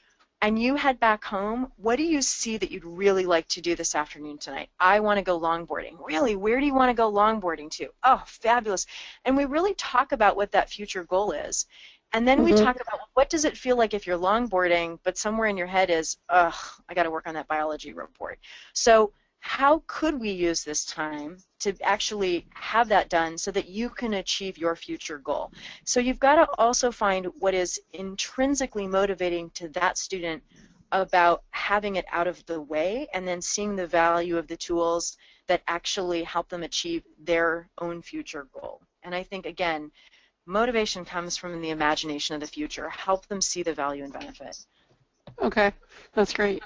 and you head back home, what do you see that you'd really like to do this afternoon tonight? I want to go longboarding. Really? Where do you want to go longboarding to? Oh, fabulous. And we really talk about what that future goal is. And then we talk about what does it feel like if you're longboarding, but somewhere in your head is, ugh, I got to work on that biology report. So how could we use this time to actually have that done so that you can achieve your future goal? So you've got to also find what is intrinsically motivating to that student about having it out of the way, and then seeing the value of the tools that actually help them achieve their own future goal. And I think, again, motivation comes from the imagination of the future. Help them see the value and benefit. Okay, that's great.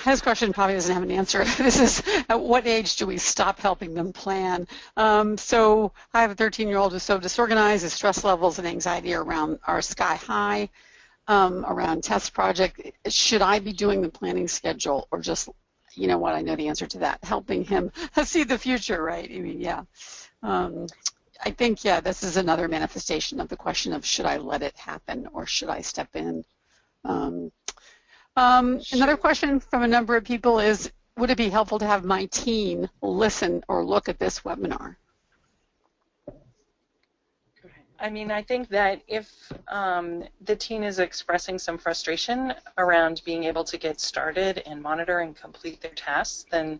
This question probably doesn't have an answer. This is, at what age do we stop helping them plan? So I have a 13-year-old who's so disorganized. His stress levels and anxiety are sky high around test project. Should I be doing the planning schedule, or just, you know what, I know the answer to that, helping him see the future, right? I mean, yeah. I think, yeah, this is another manifestation of the question of, should I let it happen or should I step in? Another question from a number of people is, would it be helpful to have my teen listen or look at this webinar? I mean, I think that if the teen is expressing some frustration around being able to get started and monitor and complete their tasks, then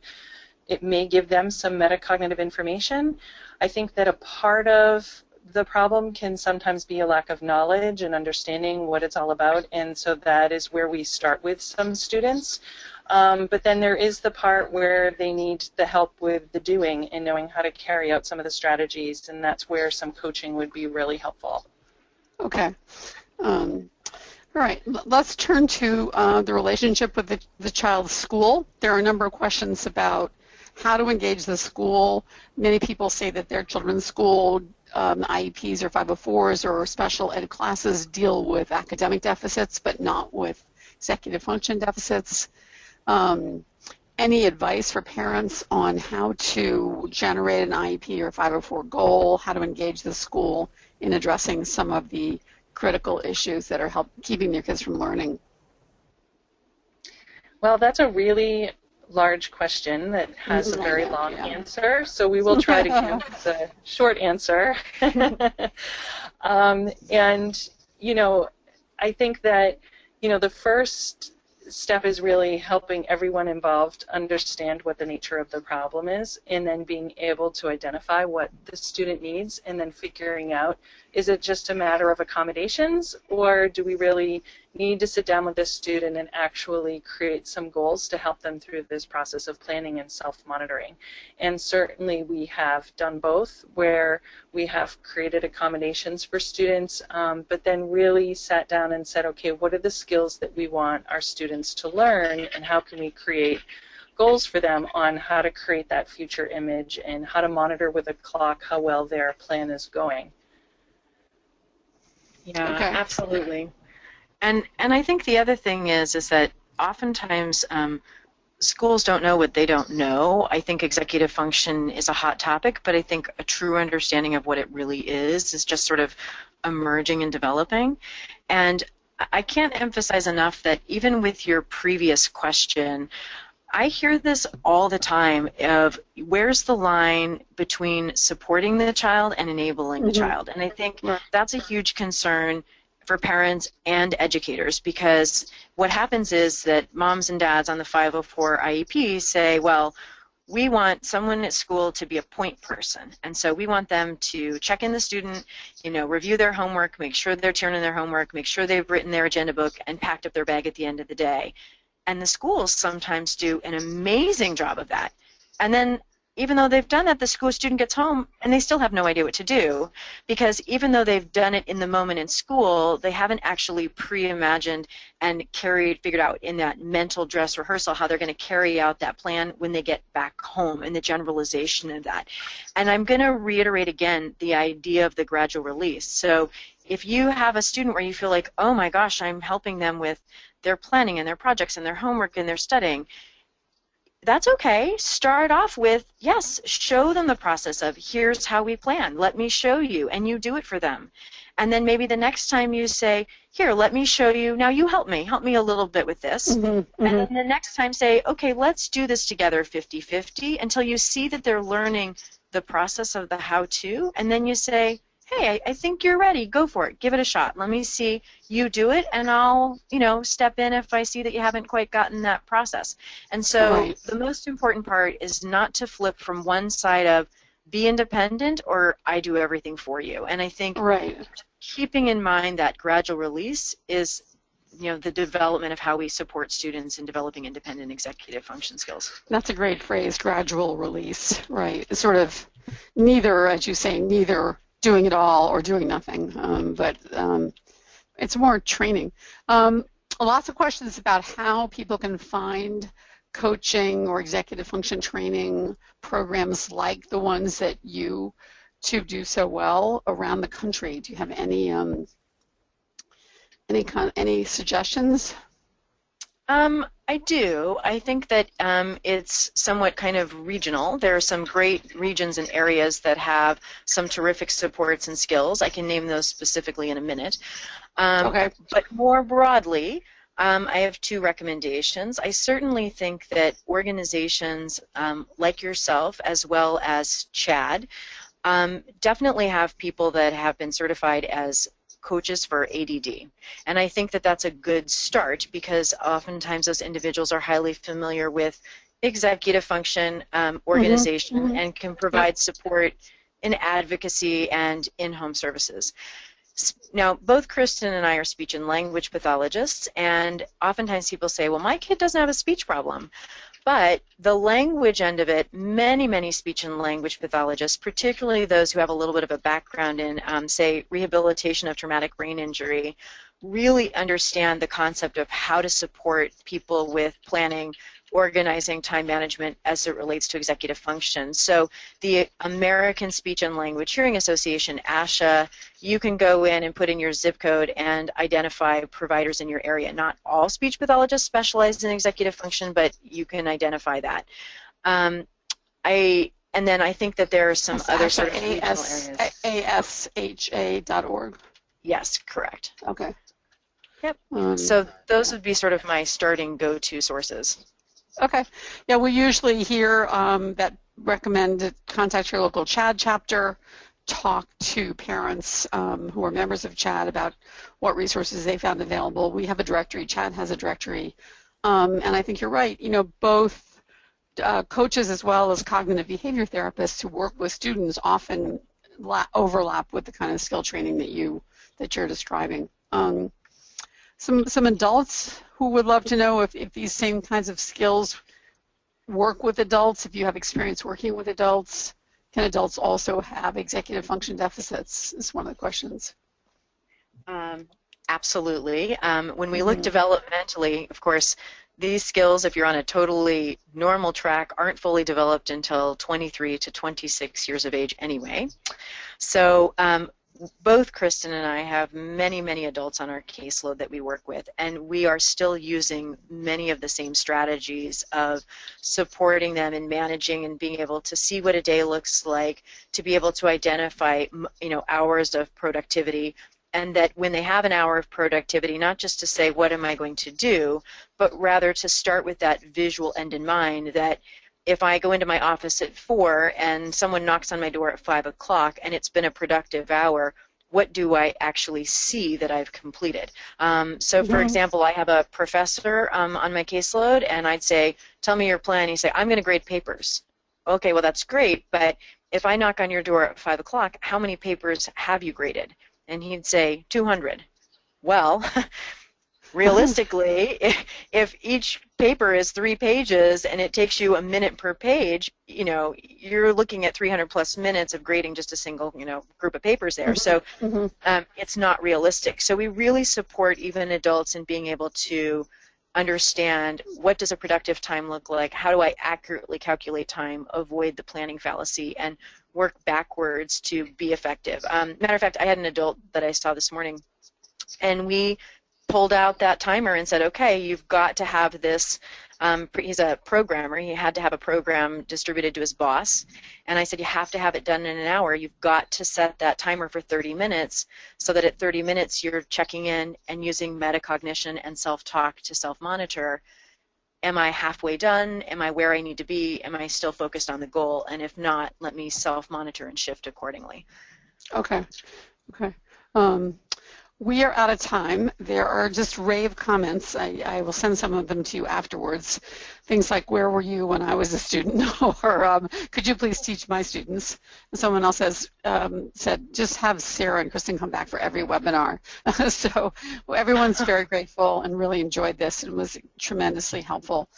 it may give them some metacognitive information. I think that a part of the problem can sometimes be a lack of knowledge and understanding what it's all about, and so that is where we start with some students. But then there is the part where they need the help with the doing and knowing how to carry out some of the strategies, and that's where some coaching would be really helpful. Okay. All right, let's turn to the relationship with the child's school. There are a number of questions about how to engage the school. Many people say that their children's school IEPs or 504s or special ed classes deal with academic deficits but not with executive function deficits. Any advice for parents on how to generate an IEP or 504 goal, how to engage the school in addressing some of the critical issues that are keeping their kids from learning? Well, that's a really large question that has a very long answer, so we will try to give the short answer. And, you know, I think that, you know, the first step is really helping everyone involved understand what the nature of the problem is, and then being able to identify what the student needs, and then figuring out, is it just a matter of accommodations, or do we really need to sit down with this student and actually create some goals to help them through this process of planning and self-monitoring. And certainly we have done both, where we have created accommodations for students, but then really sat down and said, okay, what are the skills that we want our students to learn, and how can we create goals for them on how to create that future image and how to monitor with a clock how well their plan is going. Yeah, okay. Absolutely. And I think the other thing is that oftentimes schools don't know what they don't know. I think executive function is a hot topic, but I think a true understanding of what it really is just sort of emerging and developing. And I can't emphasize enough that even with your previous question, I hear this all the time of where's the line between supporting the child and enabling the child. And I think that's a huge concern for parents and educators, because what happens is that moms and dads on the 504 IEP say, well, we want someone at school to be a point person, and so we want them to check in the student, review their homework, make sure they're turning their homework, make sure they've written their agenda book and packed up their bag at the end of the day. And the schools sometimes do an amazing job of that. And then even though they've done that, the student gets home and they still have no idea what to do, because even though they've done it in the moment in school, they haven't actually pre-imagined and figured out in that mental dress rehearsal how they're going to carry out that plan when they get back home, and the generalization of that. And I'm going to reiterate again the idea of the gradual release. So if you have a student where you feel like, oh my gosh, I'm helping them with their planning and their projects and their homework and their studying, that's okay. Start off with, yes, show them the process of, here's how we plan, let me show you, and you do it for them. And then maybe the next time you say, here, let me show you, now you help me a little bit with this. And then the next time say, okay, let's do this together 50-50 until you see that they're learning the process of the how-to, and then you say, hey, I think you're ready. Go for it. Give it a shot. Let me see you do it, and I'll, step in if I see that you haven't quite gotten that process. And so the most important part is not to flip from one side of be independent or I do everything for you. And I think keeping in mind that gradual release is, the development of how we support students in developing independent executive function skills. That's a great phrase, gradual release, right? It's sort of neither, as you say, neither doing it all or doing nothing, but it's more training. Lots of questions about how people can find coaching or executive function training programs like the ones that you two do so well around the country. Do you have any suggestions? I do. I think that it's somewhat kind of regional. There are some great regions and areas that have some terrific supports and skills. I can name those specifically in a minute. But more broadly, I have two recommendations. I certainly think that organizations like yourself, as well as CHAD, definitely have people that have been certified as coaches for ADD. And I think that that's a good start, because oftentimes those individuals are highly familiar with executive function, organization, and can provide support in advocacy and in-home services. Now, both Kristen and I are speech and language pathologists, and oftentimes people say, well, my kid doesn't have a speech problem. But the language end of it, many speech and language pathologists, particularly those who have a little bit of a background in, say, rehabilitation of traumatic brain injury, really understand the concept of how to support people with planning, organizing, time management as it relates to executive function. So the American Speech and Language Hearing Association, ASHA, you can go in and put in your zip code and identify providers in your area. Not all speech pathologists specialize in executive function, but you can identify that. And then I think that there are some other sort of regional areas. ASHA.org. Yes, correct. Okay. Yep. So those would be sort of my starting go-to sources. Okay. Yeah, we usually hear that recommend to contact your local CHAD chapter, talk to parents who are members of CHAD about what resources they found available. We have a directory. CHAD has a directory. And I think you're right. Both coaches as well as cognitive behavior therapists who work with students often overlap with the kind of skill training that you're describing. some adults who would love to know if these same kinds of skills work with adults, if you have experience working with adults. Can adults also have executive function deficits is one of the questions. Absolutely. When we look developmentally, of course, these skills, if you're on a totally normal track, aren't fully developed until 23 to 26 years of age anyway. So both Kristen and I have many, many adults on our caseload that we work with, and we are still using many of the same strategies of supporting them in managing and being able to see what a day looks like, to be able to identify, hours of productivity, and that when they have an hour of productivity, not just to say, what am I going to do, but rather to start with that visual end in mind, that if I go into my office at 4 and someone knocks on my door at 5 o'clock and it's been a productive hour, what do I actually see that I've completed? So, for example, I have a professor on my caseload, and I'd say, tell me your plan. He'd say, I'm going to grade papers. Okay, well, that's great, but if I knock on your door at 5 o'clock, how many papers have you graded? And he'd say, 200. Well, realistically, if each paper is 3 pages and it takes you a minute per page, you're looking at 300 plus minutes of grading just a single, group of papers there. So it's not realistic. So we really support even adults in being able to understand, what does a productive time look like? How do I accurately calculate time, avoid the planning fallacy, and work backwards to be effective? Matter of fact, I had an adult that I saw this morning, and we pulled out that timer and said, okay, you've got to have this. He's a programmer. He had to have a program distributed to his boss. And I said, you have to have it done in an hour. You've got to set that timer for 30 minutes so that at 30 minutes you're checking in and using metacognition and self-talk to self-monitor. Am I halfway done? Am I where I need to be? Am I still focused on the goal? And if not, let me self-monitor and shift accordingly. Okay. We are out of time. There are just rave comments. I will send some of them to you afterwards. Things like, where were you when I was a student? Or could you please teach my students? And someone else said, just have Sarah and Kristen come back for every webinar. So everyone's very grateful and really enjoyed this. It was tremendously helpful.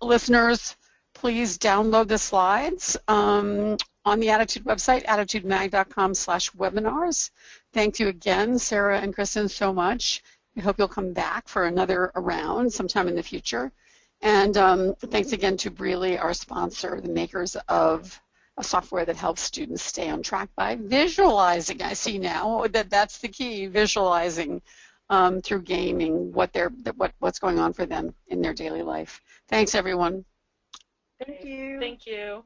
Listeners, please download the slides on the Attitude website, attitudemag.com/webinars. Thank you again, Sarah and Kristen, so much. We hope you'll come back for another round sometime in the future. And thanks again to Breely, our sponsor, the makers of a software that helps students stay on track by visualizing. I see now that that's the key, visualizing through gaming what's going on for them in their daily life. Thanks, everyone. Thank you. Thank you.